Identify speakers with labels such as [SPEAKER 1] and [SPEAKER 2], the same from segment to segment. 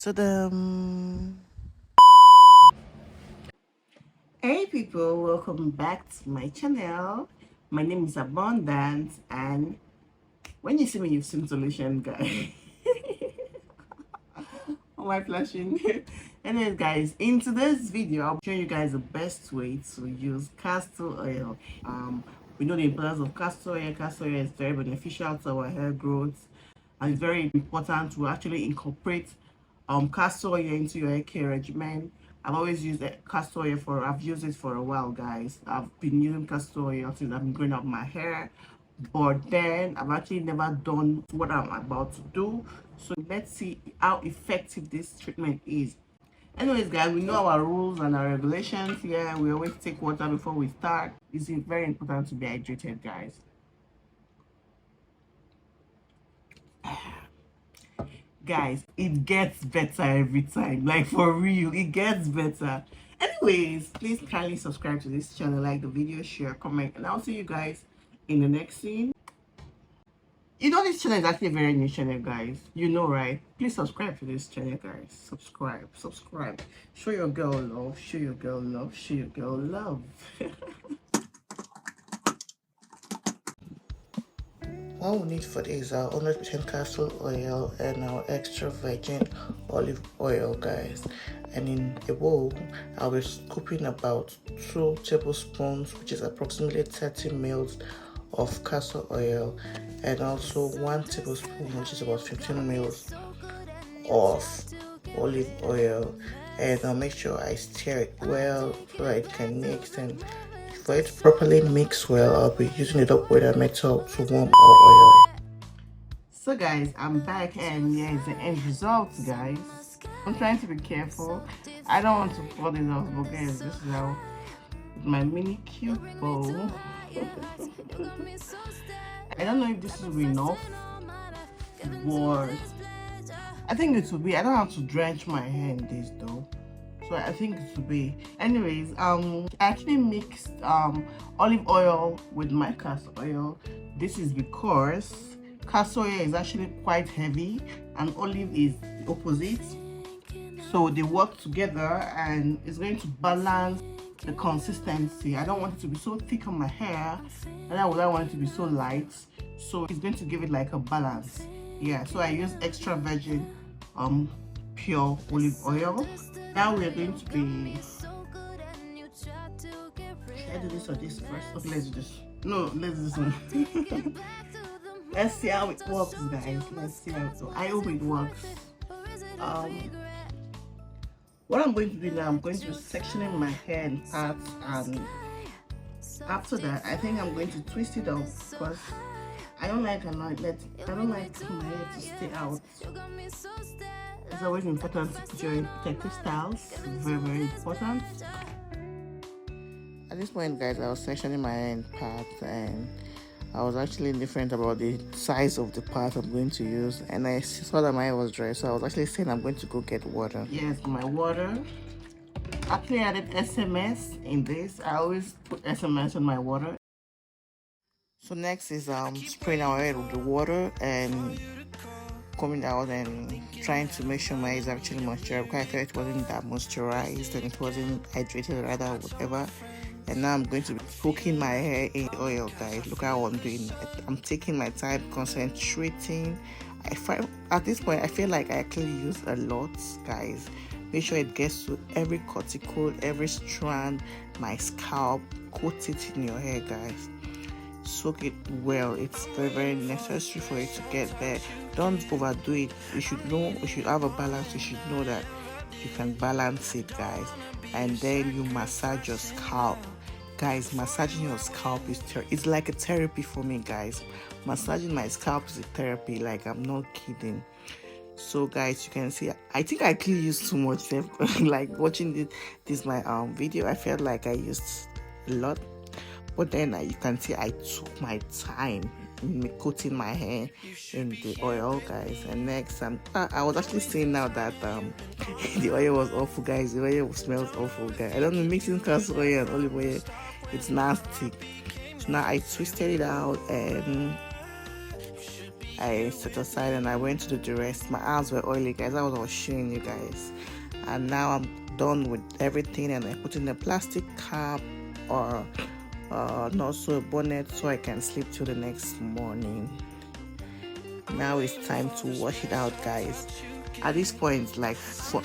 [SPEAKER 1] Ta-da! Hey people, welcome back to my channel. My name is Abundance, and when you see me, you've seen solution, guys. Am I flashing? Anyways, guys, in today's video, I'll show you guys the best way to use castor oil. We know the importance of castor oil. Castor oil is very beneficial to our hair growth, and it's very important to actually incorporate castor oil into your hair care regimen. I've always used castor oil I've used it for a while, guys. I've been using castor oil since I've been growing up my hair, but then I've actually never done what I'm about to do. So let's see how effective this treatment is. Anyways, guys, we know our rules and our regulations. Yeah, we always take water before we start. It's very important to be hydrated, guys. Guys, it gets better every time, like for real, it gets better. Anyways, please kindly subscribe to this channel, like the video, share, comment, and I'll see you guys in the next scene. You know, this channel is actually a very new channel, guys. You know, right? Please subscribe to this channel, guys. Subscribe. Show your girl love. Show your girl love. Show your girl love. What we need for this is our 100% castor oil and our extra virgin olive oil, guys. And in a bowl, I'll be scooping about 2 tablespoons, which is approximately 30 ml of castor oil, and also 1 tablespoon, which is about 15 ml of olive oil. And I'll make sure I stir it well so that it can mix, and for it to properly mix well, I'll be using the top water metal to warm our oil. So guys, I'm back, and yeah, it's the end result, guys. I'm trying to be careful. I don't want to pour it off, but guys, this is how my mini cute bowl. I don't know if this will be enough, but I think it will be. I don't have to drench my hair in this though, so I think it will be. Anyways, I actually mixed olive oil with my castor oil. This is because castor oil is actually quite heavy and olive is the opposite, so they work together and it's going to balance the consistency. I don't want it to be so thick on my hair, and I don't want it to be so light, so it's going to give it like a balance. Yeah, so I use extra virgin pure olive oil. Now we're going to be, should I do this or this first? Okay, let's do this. No, let's do this one. Let's see how it works, guys. Let's see how it works. I hope it works. What I'm going to do now, I'm going to be sectioning my hair in parts, and after that I think I'm going to twist it up because I don't like my hair to stay out. It's always important to put your protective styles. Very important. At this point, guys, I was sectioning my hair in parts, and I was actually indifferent about the size of the part I'm going to use, and I saw that my hair was dry, so I was actually saying I'm going to go get water. Yes, my water. Actually, I added SMS in this. I always put SMS on my water. So next is spraying our hair with the water and combing out and trying to make sure my hair is actually moisturized, because I felt it wasn't that moisturized and it wasn't hydrated, rather, whatever. And now I'm going to be soaking my hair in oil, guys. Look how I'm doing it. I'm taking my time, concentrating. At this point, I feel like I actually use a lot, guys. Make sure it gets to every cuticle, every strand, my scalp. Coat it in your hair, guys. Soak it well. It's very necessary for it to get there. Don't overdo it. You should have a balance. You should know that you can balance it, guys. And then you massage your scalp, guys. Massaging your scalp it's like a therapy for me, guys. Massaging my scalp is a therapy, like I'm not kidding. So guys, you can see I think I actually used too much. Like watching this my video, I felt like I used a lot, but then you can see I took my time in coating my hair in the oil, guys. And next, I was actually saying now that the oil was awful, guys. The oil smells awful, guys. I don't know, mixing castor oil and olive oil, it's nasty. So now I twisted it out, and I set aside and I went to do the rest. My arms were oily, guys. That was what I was showing you guys. And now I'm done with everything, and I put in a plastic cap or and also a bonnet so I can sleep till the next morning. Now it's time to wash it out, guys. At this point, for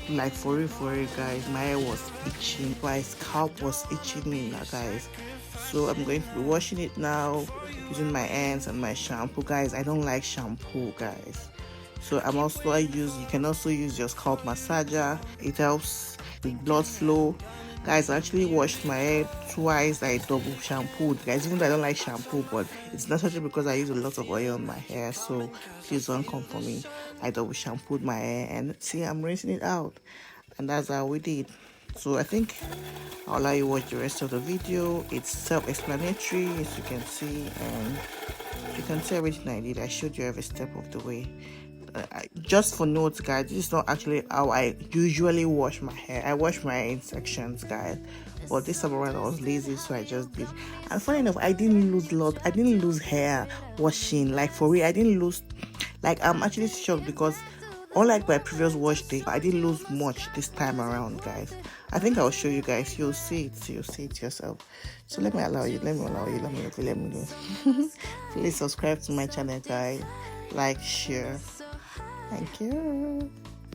[SPEAKER 1] real guys, my hair was itching, my scalp was itching me now, guys. So I'm going to be washing it now using my hands and my shampoo, guys. I don't like shampoo, guys. So you can also use your scalp massager. It helps with blood flow. Guys, I actually washed my hair twice. I double shampooed, guys, even though I don't like shampoo, but it's necessary because I use a lot of oil on my hair, so please don't come for me. I double shampooed my hair, and see, I'm rinsing it out, and that's how we did. So I think I'll allow you watch the rest of the video. It's self-explanatory, as you can see, and you can see everything I did. I showed you every step of the way. Just for notes, guys, this is not actually how I usually wash my hair. I wash my hair in sections, guys, but this time around I was lazy, so I just did. And funny enough, I didn't lose hair washing, like for real. I didn't lose, like, I'm actually shocked because unlike my previous wash day, I didn't lose much this time around, guys. I think I'll show you guys. You'll see it yourself. So let me know. Please subscribe to my channel, guys. Like, share. Thank you.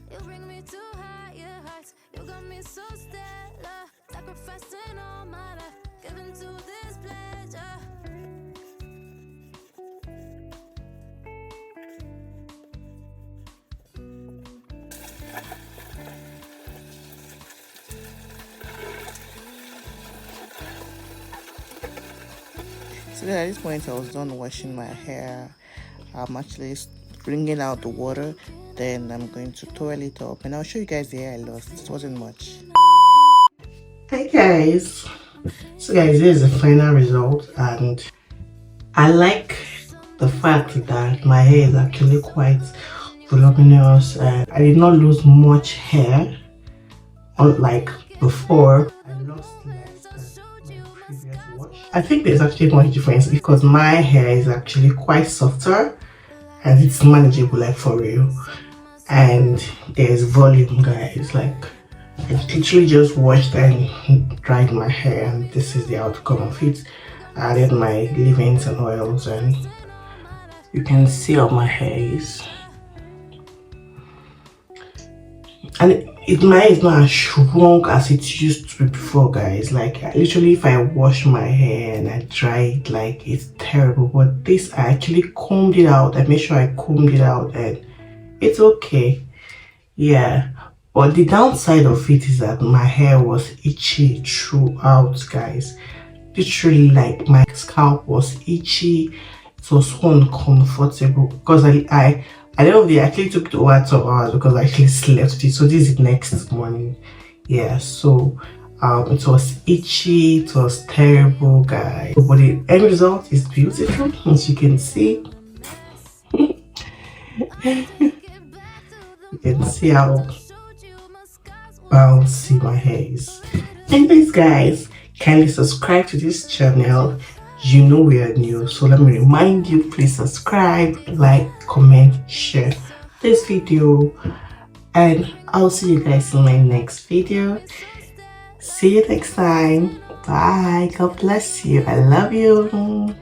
[SPEAKER 1] You bring me to higher heights. You got me so stellar. Sacrificing all my life, giving to this pleasure. So at this point, I was done washing my hair. I'm actually bringing out the water, then I'm going to twirl it up, and I'll show you guys the hair I lost. It wasn't much. Hi guys, so guys, this is the final result, and I like the fact that my hair is actually quite voluminous, and I did not lose much hair unlike before. I lost less than my previous wash. I think there's actually much difference because my hair is actually quite softer and it's manageable, like for real, and there's volume, guys. Like, I literally just washed and dried my hair, and this is the outcome of it. I added my leave-ins and oils, and you can see how my hair is, and my hair is not as shrunk as it used to be before, guys. Like, literally, if I wash my hair and I dry it, like, it's terrible. But this, I actually combed it out. I made sure I combed it out, and it's okay. Yeah, but the downside of it is that my hair was itchy throughout, guys. Literally, like, my scalp was itchy. It was so uncomfortable because I don't know, I actually took it over 2 hours because I actually slept with it. So this is next morning. Yeah, so it was itchy, it was terrible, guys. But the end result is beautiful, as you can see. You can see how bouncy my hair is. Anyways, guys, kindly subscribe to this channel. You know we are new, so let me remind you, please subscribe, like, comment, share this video, and I'll see you guys in my next video. See you next time. Bye. God bless you. I love you.